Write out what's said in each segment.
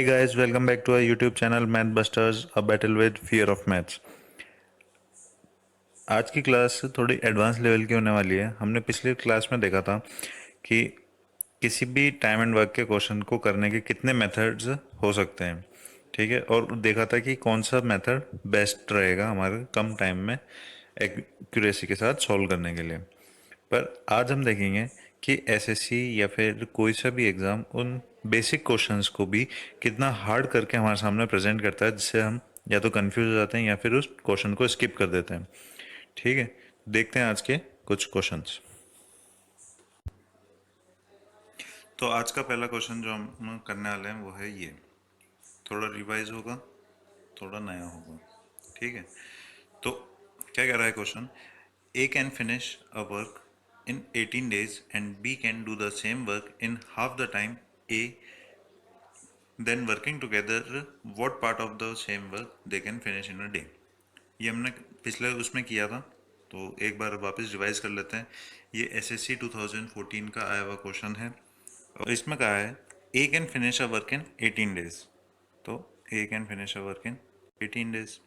Hey guys, welcome back to our YouTube channel Math Busters, a battle with fear of maths. आज की class थोड़ी advance level की होने वाली है। हमने पिछली क्लास में देखा था कि किसी भी टाइम एंड वर्क के क्वेश्चन को करने के कितने मेथड्स हो सकते हैं, ठीक है। और देखा था कि कौन सा मेथड बेस्ट रहेगा हमारे कम टाइम में एक्यूरेसी के साथ सॉल्व करने के लिए। पर आज हम देखेंगे कि एसएससी या फिर कोई सा भी एग्ज़ाम उन बेसिक क्वेश्चंस को भी कितना हार्ड करके हमारे सामने प्रेजेंट करता है, जिससे हम या तो कंफ्यूज हो जाते हैं या फिर उस क्वेश्चन को स्किप कर देते हैं। ठीक है, देखते हैं आज के कुछ क्वेश्चंस। तो आज का पहला क्वेश्चन जो हम करने वाले हैं वो है ये। थोड़ा रिवाइज होगा, थोड़ा नया होगा, ठीक है। तो क्या कह रहा है question? A can finish a work in 18 days and B can do the same work in half the time A, then working together, what part of the same work they can finish in a day? ये हमने पिछले उसमें किया था, तो एक बार वापस revise कर लेते हैं। ये एसएससी 2014 का आया हुआ क्वेश्चन है और इसमें कहा है A can finish a work in 18 days. तो A can finish a work in 18 days,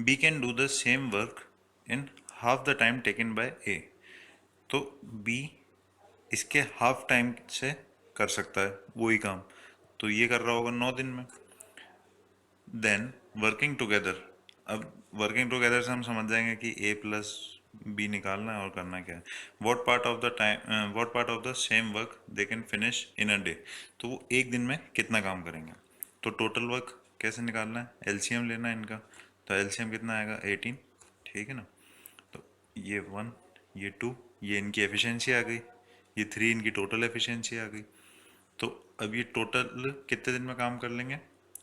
B can do the same work in half the time taken by A. तो बी इसके हाफ टाइम से कर सकता है वही काम, तो ये कर रहा होगा 9 दिन में। देन वर्किंग टुगेदर, अब वर्किंग टुगेदर से हम समझ जाएंगे कि ए प्लस बी निकालना है और करना क्या है। What part of the same work they can finish in a day, तो वो एक दिन में कितना काम करेंगे। तो टोटल वर्क कैसे निकालना है, एलसीएम लेना है इनका। तो एलसीएम कितना आएगा 18, ठीक है ना। तो ये 1, ये 2, ये इनकी एफिशिएंसी आ गई, ये 3 इनकी टोटल एफिशिएंसी आ गई। तो अब ये टोटल कितने दिन में काम कर लेंगे?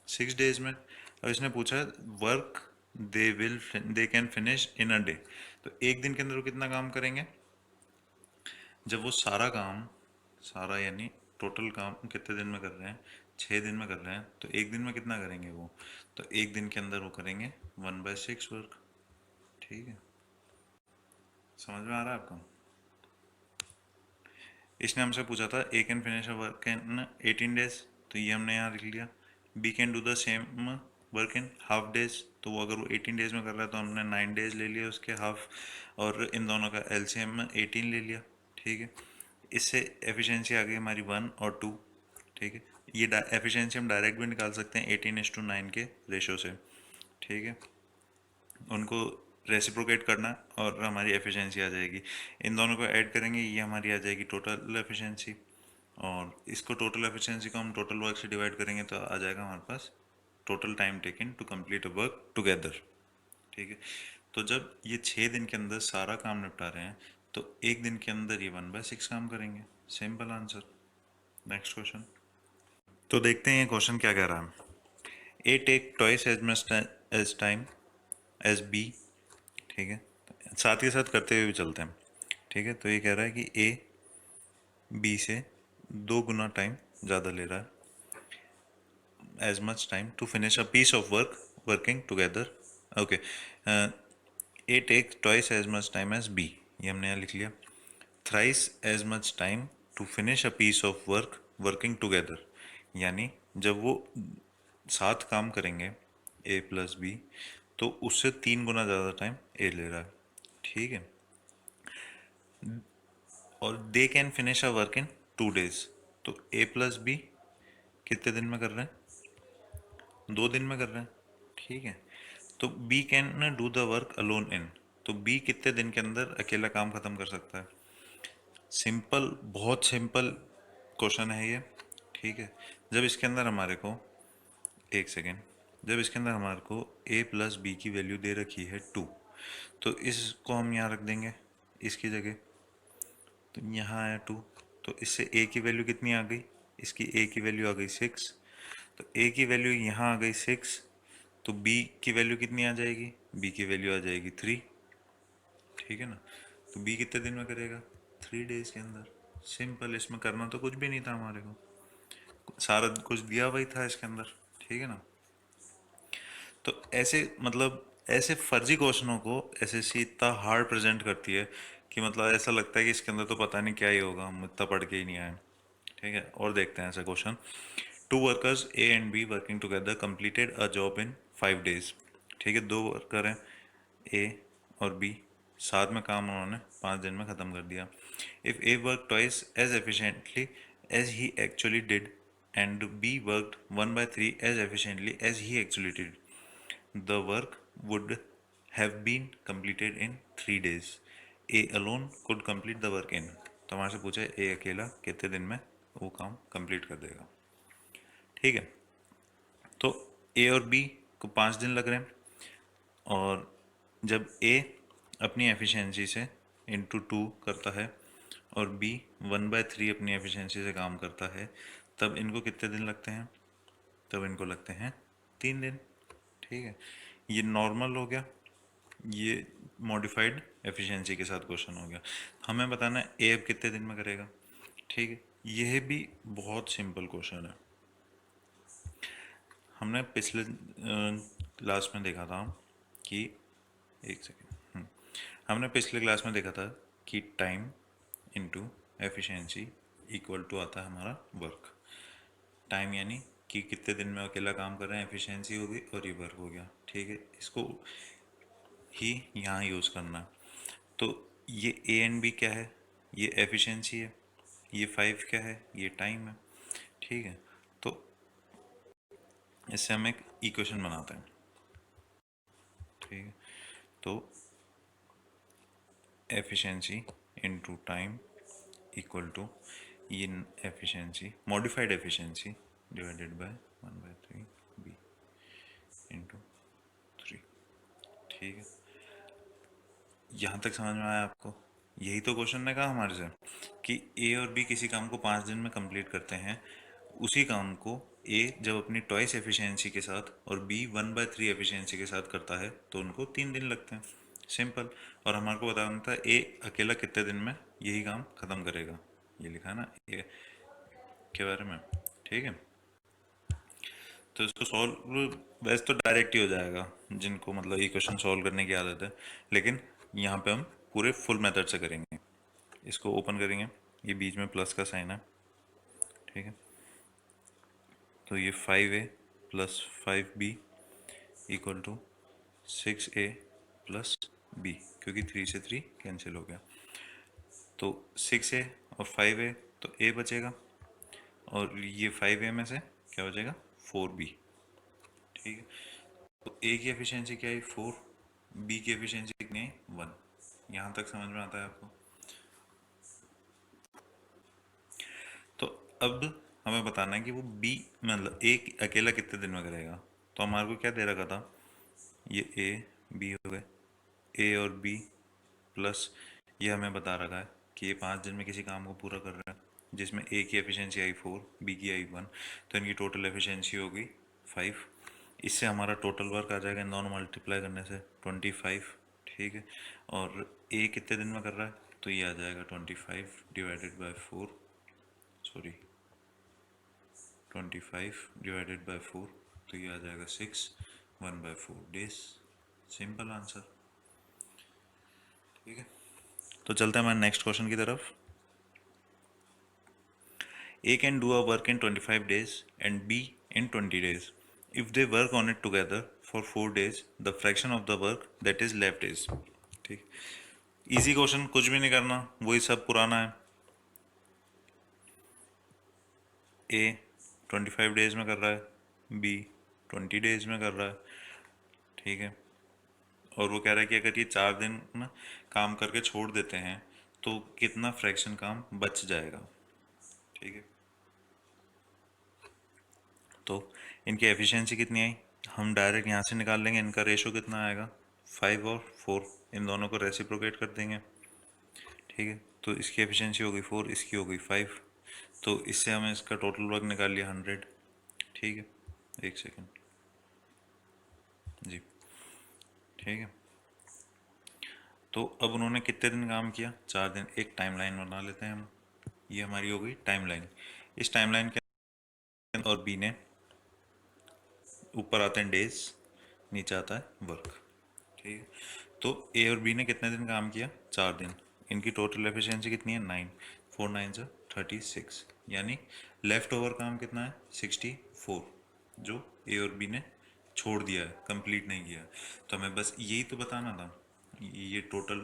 6 डेज में। अब इसने पूछा है work they can finish in a day, तो एक दिन के अंदर वो कितना काम करेंगे? जब वो सारा काम, सारा यानी टोटल काम कितने दिन में कर रहे हैं? 6 दिन में कर रहे हैं, तो एक दिन में कितना करेंगे वो? तो एक दिन के अंदर वो करेंगे 1/6 वर्क, ठीक है। समझ में आ रहा है आपको? इसने हमसे पूछा था A can finish a work in 18 days, तो ये हमने यहाँ लिख लिया। B can do the same work in half days, तो वो अगर वो 18 डेज में कर रहा है तो हमने 9 डेज ले लिए उसके हाफ, और इन दोनों का एलसीएम 18 ले लिया, ठीक है। इससे एफिशिएंसी आ गई हमारी 1 और 2, ठीक है। ये एफिशिएंसी हम डायरेक्ट भी निकाल सकते हैं 18:9 के रेशो से, ठीक है। उनको रेसिप्रोकेट करना और हमारी एफिशिएंसी आ जाएगी। इन दोनों को ऐड करेंगे, ये हमारी आ जाएगी टोटल एफिशिएंसी, और इसको टोटल एफिशिएंसी को हम टोटल वर्क से डिवाइड करेंगे तो आ जाएगा हमारे पास total time taken to complete a work together, ठीक है। तो जब ये 6 दिन के अंदर सारा काम निपटा रहे हैं तो एक दिन के अंदर ये 1/6 काम करेंगे। Simple answer. Next question. तो देखते हैं ये क्वेश्चन क्या कह रहा है। A take twice as much as time as B, ठीक है। साथ ही साथ करते हुए भी चलते हैं, ठीक है। तो ये कह रहा है कि ए बी से 2 गुना टाइम ज़्यादा ले रहा है, as much time to finish a piece of work working together, okay. A take twice as much time as B, ये हमने यहाँ लिख लिया। Thrice as much time to finish a piece of work working together, यानी जब वो साथ काम करेंगे ए प्लस बी, तो उससे 3 गुना ज़्यादा टाइम ए ले रहा है, ठीक है। और they can finish a work in 2 days, तो ए प्लस बी कितने दिन में कर रहे हैं? 2 दिन में कर रहे हैं, ठीक है। तो B can do the work alone in, तो बी कितने दिन के अंदर अकेला काम खत्म कर सकता है? सिंपल, बहुत सिंपल क्वेश्चन है ये, ठीक है। जब इसके अंदर हमारे को, एक सेकेंड, जब इसके अंदर हमारे को ए प्लस बी की वैल्यू दे रखी है 2, तो इसको हम यहाँ रख देंगे इसकी जगह। तो यहाँ आया 2, तो इससे ए की वैल्यू कितनी आ गई? इसकी ए की वैल्यू आ गई 6, तो ए की वैल्यू यहाँ आ गई 6, तो बी की वैल्यू कितनी आ जाएगी? बी की वैल्यू आ जाएगी 3, ठीक है ना। तो बी कितने दिन में करेगा? 3 डेज के अंदर। सिंपल, इसमें करना तो कुछ भी नहीं था हमारे को, सारा कुछ दिया हुआ ही था इसके अंदर, ठीक है ना। तो ऐसे मतलब ऐसे फर्जी क्वेश्चनों को एसएससी इतना हार्ड प्रेजेंट करती है कि मतलब ऐसा लगता है कि इसके अंदर तो पता नहीं क्या ही होगा, हम इतना पढ़ के ही नहीं आए, ठीक है। और देखते हैं ऐसा question. Two workers A and B working together completed a job in 5 days। ठीक है, दो वर्कर हैं ए और बी, साथ में काम उन्होंने 5 दिन में ख़त्म कर दिया। If A work twice as efficiently as he actually did and B worked 1/3 as efficiently as he actually did, the work would have been completed in 3 days। A alone could complete the work in। तो हमारे से पूछा है ए अकेला कितने दिन में वो काम कंप्लीट कर देगा। ठीक है, तो ए और बी को 5 दिन लग रहे हैं, और जब ए अपनी एफिशिएंसी से इंटू 2 करता है और बी 1/3 अपनी एफिशिएंसी से काम करता है, तब इनको कितने दिन लगते हैं? तब इनको लगते हैं 3 दिन। ठीक है, ये नॉर्मल हो गया, ये मॉडिफाइड एफिशिएंसी के साथ क्वेश्चन हो गया। हमें बताना है ए अब कितने दिन में करेगा। ठीक है, यह भी बहुत सिंपल क्वेश्चन है। हमने पिछले क्लास में देखा था कि, एक सेकेंड, हमने पिछले क्लास में देखा था कि time into efficiency equal to आता है हमारा वर्क। टाइम यानी कि कितने दिन में अकेला काम कर रहे हैं, एफिशिएंसी होगी, और ये वर्क हो गया। ठीक है, इसको ही यहाँ यूज़ करना है। तो ये ए एंड बी क्या है? ये एफिशिएंसी है। ये 5 क्या है? ये टाइम है। ठीक है, तो इससे हम एक इक्वेशन बनाते हैं। ठीक है, तो efficiency into time equal to, ये efficiency modified efficiency divided by 1/3 B into 3। ठीक है, यहाँ तक समझ में आया आपको? यही तो क्वेश्चन ने कहा हमारे से कि ए और बी किसी काम को 5 दिन में कंप्लीट करते हैं। उसी काम को ए जब अपनी ट्वाइस एफिशिएंसी के साथ और बी 1/3 एफिशिएंसी के साथ करता है तो उनको 3 दिन लगते हैं। सिंपल। और हमारे को बताना था ए अकेला कितने दिन में यही काम खत्म करेगा। ये लिखा है ना ए के बारे में। ठीक है, तो इसको सॉल्व वैसे तो डायरेक्ट ही हो जाएगा जिनको मतलब ये क्वेश्चन सॉल्व करने की आदत है, लेकिन यहाँ पे हम पूरे फुल मेथड से करेंगे। इसको ओपन करेंगे, ये बीच में प्लस का साइन है। ठीक है, तो ये 5a plus 5b equal to 6a plus b, क्योंकि 3 से 3 कैंसिल हो गया। तो 6a और 5a, तो a बचेगा, और ये 5a में से क्या बचेगा? 4b। ठीक है, तो a की एफिशिएंसी क्या है? 4। b की एफिशिएंसी कितनी है? 1। यहाँ तक समझ में आता है आपको? तो अब हमें बताना है कि वो b मतलब a अकेला कितने दिन में करेगा। तो हमारे को क्या दे रखा था? ये a b हो गए, a और b प्लस ये हमें बता रखा है कि ये 5 दिन में किसी काम को पूरा कर रहा है, जिसमें a की एफिशिएंसी आई 4, b की आई 1, तो इनकी टोटल एफिशिएंसी हो गई 5। इससे हमारा टोटल वर्क आ जाएगा इन दोनों मल्टीप्लाई करने से 25। ठीक है, और a कितने दिन में कर रहा है? तो ये आ जाएगा 25 divided by 4, sorry 25 divided by 4, तो ये आ जाएगा 6, 1/4 डेज। Simple answer. ठीक है, तो चलते हैं हमारे नेक्स्ट क्वेश्चन की तरफ। A can do a work in 25 days and B in 20 days. If they work on it together for 4 days, the fraction of the work that is left is। ठीक, easy question, कुछ भी नहीं करना, वही सब पुराना है। A 25 डेज में कर रहा है, B 20 डेज में कर रहा है। ठीक है, और वो कह रहा है कि अगर ये 4 दिन ना काम करके छोड़ देते हैं तो कितना फ्रैक्शन काम बच जाएगा। ठीक है, तो इनकी एफिशिएंसी कितनी आई? हम डायरेक्ट यहाँ से निकाल लेंगे। इनका रेशो कितना आएगा? 5 और 4, इन दोनों को रेसिप्रोकेट कर देंगे। ठीक है, तो इसकी एफिशिएंसी हो गई 4, इसकी हो गई 5, तो इससे हमें इसका टोटल वर्क निकाल लिया 100। ठीक है, एक सेकेंड जी। ठीक है, तो अब उन्होंने कितने दिन काम किया? 4 दिन। एक टाइमलाइन बना लेते हैं हम। ये हमारी हो गई टाइमलाइन। इस टाइमलाइन के और बी ने, ऊपर आते हैं डेज, नीचे आता है वर्क। ठीक है, तो ए और बी ने कितने दिन काम किया? 4 दिन। इनकी टोटल एफिशिएंसी कितनी है? 9। 4 9 से 36, यानी लेफ्ट ओवर काम कितना है 64, जो ए और बी ने छोड़ दिया है, कंप्लीट नहीं किया। तो हमें बस यही तो बताना था, ये टोटल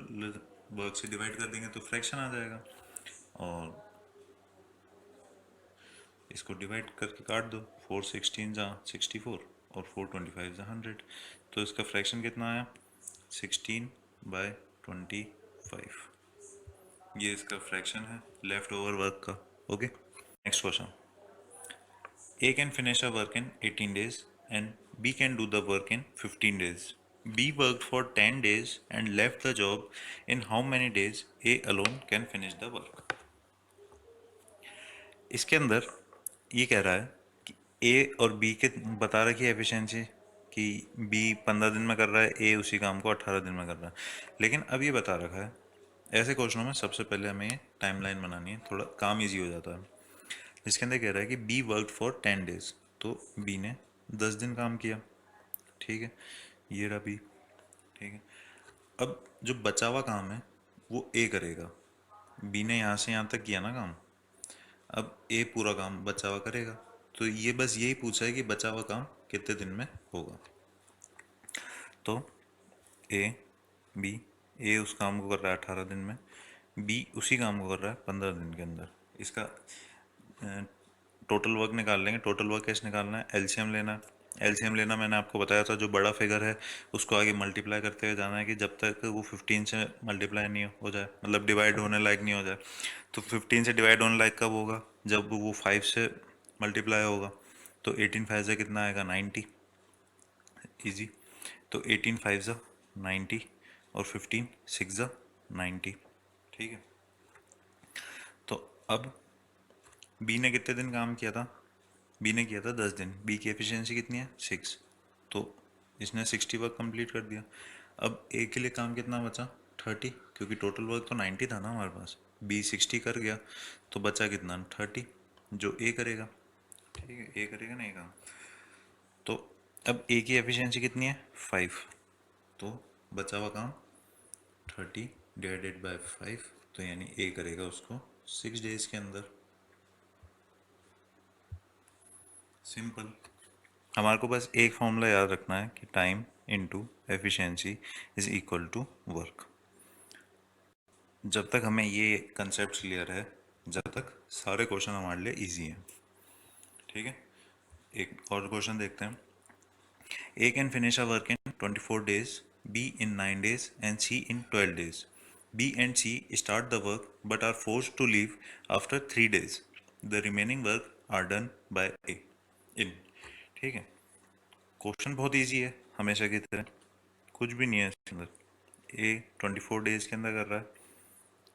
वर्क से डिवाइड कर देंगे तो फ्रैक्शन आ जाएगा, और इसको डिवाइड करके काट दो, 4 16 जा 64 और 4 25 जा 100, तो इसका फ्रैक्शन कितना आया 16/25, ये इसका फ्रैक्शन है लेफ्ट ओवर वर्क का। Okay, next question, A can finish a work in 18 days and B can do the work in 15 days. B worked for 10 days and left the job. In how many days A alone can finish the work? इसके अंदर ये कह रहा है कि ए और B के बता रखी है एफिशिएंसी कि बी 15 दिन में कर रहा है, ए उसी काम को 18 दिन में कर रहा है, लेकिन अब ये बता रखा है, ऐसे क्वेश्चनों में सबसे पहले हमें टाइमलाइन बनानी है, थोड़ा काम इजी हो जाता है। इसके अंदर कह रहा है कि बी वर्क फॉर 10 डेज, तो बी ने 10 दिन काम किया, ठीक है, ये रहा बी, ठीक है। अब जो बचा हुआ काम है वो ए करेगा, बी ने यहाँ से यहाँ तक किया ना काम, अब ए पूरा काम बचा हुआ करेगा, तो ये बस यही पूछा है कि बचा हुआ काम कितने दिन में होगा। तो ए बी, ए उस काम को कर रहा है 18 दिन में, बी उसी काम को कर रहा है 15 दिन के अंदर। इसका टोटल वर्क निकाल लेंगे। टोटल वर्क कैसे निकालना है, एलसीएम लेना है। एलसीएम लेना मैंने आपको बताया था, जो बड़ा फिगर है उसको आगे मल्टीप्लाई करते हुए जाना है कि जब तक वो 15 से मल्टीप्लाई नहीं हो जाए, मतलब डिवाइड होने लायक नहीं हो जाए। तो 15 से डिवाइड होने लायक कब होगा, जब वो 5 से मल्टीप्लाई होगा। तो 18 5 से कितना आएगा 90, इजी। तो 18 5 ज़ा 90 और 15 6 ज़ा 90, ठीक है। तो अब बी ने कितने दिन काम किया था, बी ने किया था 10 दिन, बी की एफिशिएंसी कितनी है 6, तो इसने 60 वर्क कंप्लीट कर दिया। अब ए के लिए काम कितना बचा 30, क्योंकि टोटल वर्क तो 90 था ना हमारे पास, बी 60 कर गया, तो बचा कितना 30, जो ए करेगा, ठीक है, ए करेगा नहीं काम। तो अब ए की एफिशिएंसी कितनी है 5, तो बचा हुआ काम 30 डिवाइडेड बाय 5, तो यानी ए करेगा उसको 6 डेज के अंदर। सिंपल। हमारे को बस एक फॉर्मूला याद रखना है कि time into efficiency is equal to work. जब तक हमें ये कंसेप्ट क्लियर है, जब तक सारे क्वेश्चन हमारे लिए इजी हैं, ठीक है। एक और क्वेश्चन देखते हैं। A can finish a work in 24 days, B in 9 days and C in 12 days. B and C start the work but are forced to leave after 3 days. The remaining work are done by A in, ठीक है। Question बहुत easy है हमेशा की तरह, कुछ भी नहीं है इसके अंदर। ए 24 डेज के अंदर कर रहा है,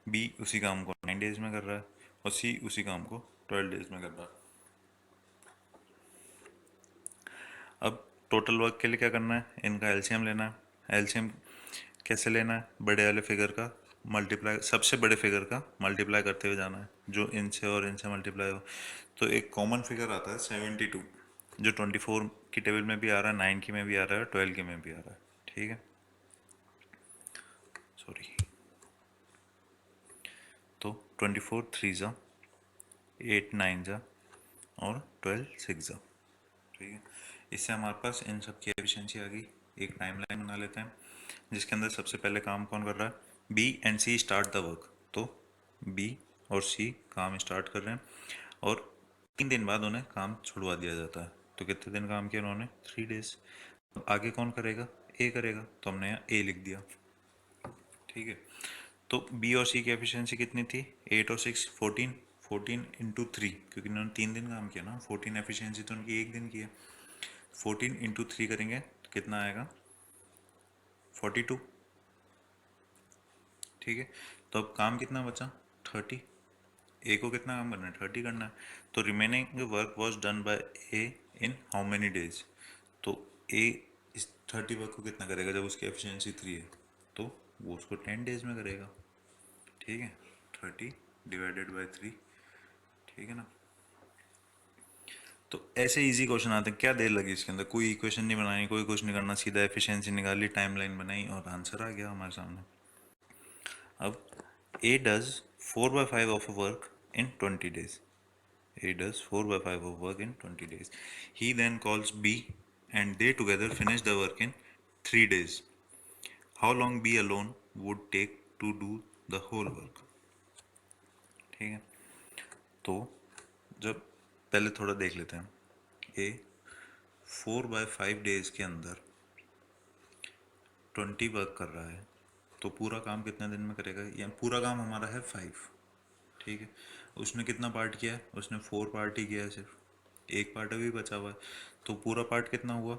बी उसी काम को 9 डेज में कर रहा है, और सी उसी काम को 12 डेज में कर रहा है। अब टोटल वर्क के लिए क्या करना है, इनका एलसीएम लेना है। एलसीएम कैसे लेना है, बड़े वाले फिगर का मल्टीप्लाई, सबसे बड़े फिगर का मल्टीप्लाई करते हुए जाना है, जो इनसे और इनसे मल्टीप्लाई हो। तो एक कॉमन फिगर आता है 72, जो 24 की टेबल में भी आ रहा है, 9 की में भी आ रहा है, 12 की में भी आ रहा है, ठीक है, सॉरी। तो 24 3 ज़ा 8 9 ज़ा और 12 6 ज़ा, ठीक है। इससे हमारे पास इन सब की एफिशिएंसी आ गई। एक टाइम लाइन बना लेते हैं जिसके अंदर सबसे पहले काम कौन कर रहा है, B and C start the work, तो बी और सी काम स्टार्ट कर रहे हैं, और 3 दिन बाद उन्हें काम छुड़वा दिया जाता है। तो कितने दिन काम किया उन्होंने 3 डेज। अब आगे कौन करेगा, ए करेगा, तो हमने यहाँ ए लिख दिया, ठीक है। तो बी और सी की एफिशिएंसी कितनी थी 8 और 6 14, 14 इंटू 3, क्योंकि इन्होंने 3 दिन काम किया ना, 14 एफिशिएंसी तो उनकी एक दिन की है, 14 इंटू 3 करेंगे तो कितना आएगा 42, ठीक है। तो अब काम कितना बचा 30, ए को कितना काम करना है 30 करना है। तो remaining work was done by A in how many days, तो ए इस 30 वर्क को कितना करेगा जब उसकी एफिशिएंसी 3 है, तो वो उसको 10 डेज में करेगा, ठीक है, 30 डिवाइडेड बाय 3, ठीक है ना। तो ऐसे इजी क्वेश्चन आते हैं, क्या देर लगी इसके अंदर, कोई इक्वेशन नहीं बनानी, कोई कुछ नहीं करना, सीधा एफिशिएंसी निकाली, टाइमलाइन बनाई और आंसर आ गया हमारे सामने। अब A does 4/5 of a work in 20 days. A does 4 by 5 of work in 20 days. He then calls B and they together finish the work in 3 days. How long B alone would take to do the whole work? ठीक है, तो जब पहले थोड़ा देख लेते हैं, ए 4/5 days के अंदर 20 वर्क कर रहा है, तो पूरा काम कितने दिन में करेगा? या पूरा काम हमारा है 5, ठीक है। उसने कितना पार्ट किया है? उसने 4 पार्ट ही किया है, सिर्फ एक पार्ट अभी बचा हुआ है। तो पूरा पार्ट कितना हुआ?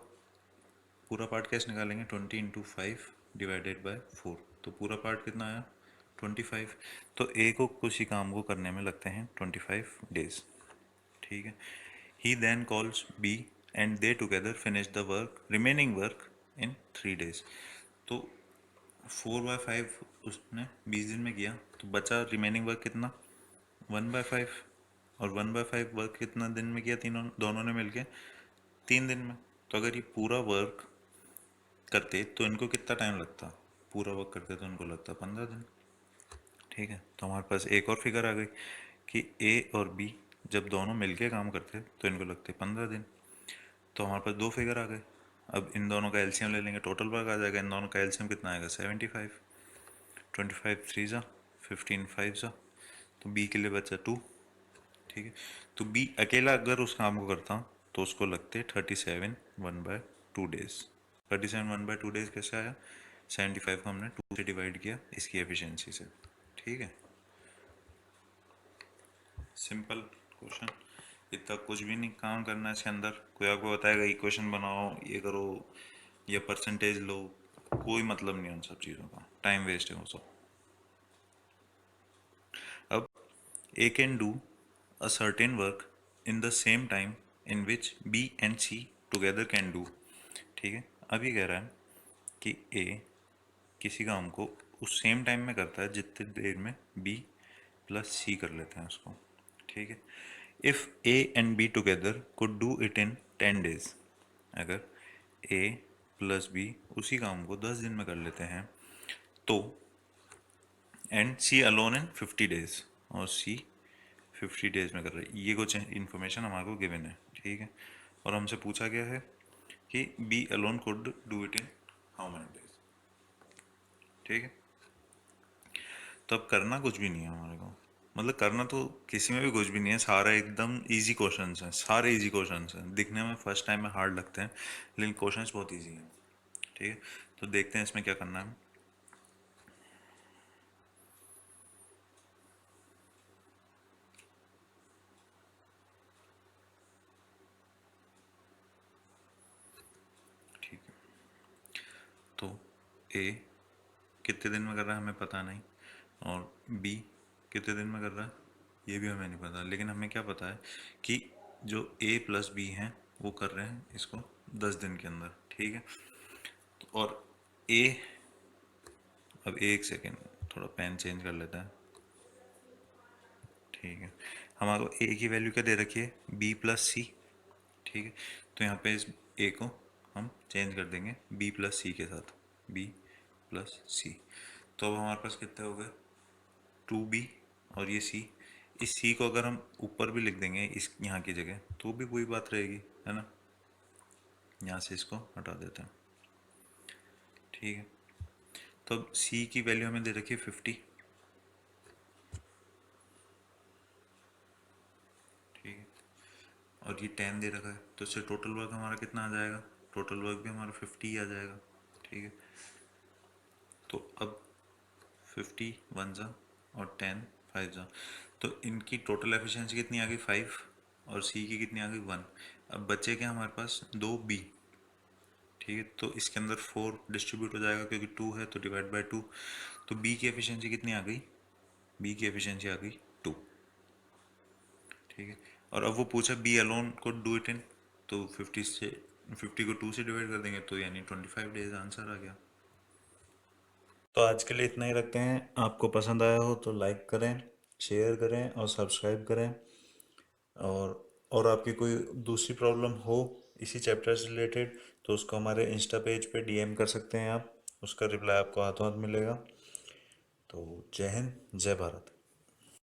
पूरा पार्ट कैसे निकालेंगे? 20 × 5 डिवाइडेड बाय 4। तो पूरा पार्ट कितना आया? 25। तो ए को किसी काम को करने में लगते हैं 25 डेज, ठीक है। He then calls B and they together finish the work remaining work in 3 days. तो 4/5 उसने 20 दिन में किया, तो बचा रिमेनिंग वर्क कितना? 1/5। और 1/5 वर्क कितना दिन में किया? तीनों दोनों ने मिलके 3 दिन में। तो अगर ये पूरा वर्क करते तो इनको कितना टाइम लगता? पूरा वर्क करते तो इनको लगता 15 दिन, ठीक है। तो हमारे पास एक और फिगर आ गई कि ए और बी जब दोनों मिलके काम करते तो इनको लगते 15 दिन। तो हमारे पास दो फिगर आ गए। अब इन दोनों का एलसीएम ले लेंगे, टोटल वर्क आ जाएगा। इन दोनों का एलसीएम कितना आएगा? 75। 25 3 जा 15 5 जा, तो बी के लिए बचा 2, ठीक है। तो बी अकेला अगर उस काम को करता तो उसको लगते 37 1/2 डेज। 37 1/2 डेज कैसे आया? 75 को हमने 2 से डिवाइड किया इसकी एफिशिएंसी से, ठीक है। सिंपल क्वेश्चन, इतना कुछ भी नहीं काम करना है इसके अंदर। कोई आपको बताएगा इक्वेशन बनाओ, ये करो या परसेंटेज लो, कोई मतलब नहीं उन सब चीज़ों का, टाइम वेस्ट है वो सब। अब A can do a certain work in the same time in which B and C together can do, ठीक है। अब ये कह रहा है कि A किसी काम को उस सेम टाइम में करता है जितनी देर में B प्लस C कर लेते हैं उसको, ठीक है। If A and B together could do it in 10 days, अगर A प्लस B उसी काम को 10 दिन में कर लेते हैं तो, and C alone in 50 days, और C 50 डेज में कर रहे हैं। ये कुछ इन्फॉर्मेशन हमारे को गिवन है, ठीक है। और हमसे पूछा गया है कि B alone could do it in how many days, ठीक है। तो अब करना कुछ भी नहीं है हमारे को, मतलब करना तो किसी में भी कुछ भी नहीं है, सारा एकदम इजी क्वेश्चंस हैं, सारे इजी क्वेश्चंस हैं। दिखने में फर्स्ट टाइम में हार्ड लगते हैं लेकिन क्वेश्चंस बहुत इजी हैं, ठीक है। तो देखते हैं इसमें क्या करना है। ठीक है, तो ए कितने दिन में कर रहा है हमें पता नहीं, और बी कितने दिन में कर रहा है ये भी हमें नहीं पता, लेकिन हमें क्या पता है कि जो ए प्लस बी हैं वो कर रहे हैं इसको 10 दिन के अंदर, ठीक है। और ए, अब एक सेकेंड थोड़ा पेन चेंज कर लेता है, ठीक है। हमारे को ए की वैल्यू क्या दे रखी है? बी प्लस सी, ठीक है। तो यहाँ पे इस ए को हम चेंज कर देंगे बी प्लस सी के साथ, बी प्लस सी। तो अब हमारे पास कितने हो गए? 2b, और ये c, इस c को अगर हम ऊपर भी लिख देंगे इस यहाँ की जगह तो भी वही बात रहेगी, है ना। यहाँ से इसको हटा देते हैं, ठीक है। तो अब c की वैल्यू हमें दे रखी है 50, ठीक है। और ये 10 दे रखा है, तो इससे टोटल वर्क हमारा कितना आ जाएगा? टोटल वर्क भी हमारा 50 ही आ जाएगा, ठीक है। तो अब 50 1 जा और 10 5 जा, तो इनकी टोटल एफिशिएंसी कितनी आ गई? 5, और सी की कितनी आ गई? 1। अब बचे क्या हमारे पास? 2b, ठीक है। तो इसके अंदर 4 डिस्ट्रीब्यूट हो जाएगा क्योंकि 2 है तो डिवाइड बाय 2। तो b की एफिशिएंसी कितनी आ गई? b की एफिशिएंसी आ गई 2, ठीक है। और अब वो पूछा b अलोन को डू इट इन, तो 50 को 2 से डिवाइड कर देंगे तो यानी 25 डेज आंसर आ गया। तो आज के लिए इतना ही रखते हैं। आपको पसंद आया हो तो लाइक करें, शेयर करें और सब्सक्राइब करें। और आपकी कोई दूसरी प्रॉब्लम हो इसी चैप्टर से रिलेटेड तो उसको हमारे इंस्टा पेज पे डीएम कर सकते हैं आप, उसका रिप्लाई आपको हाथों हाथ मिलेगा। तो जय हिंद, जय भारत।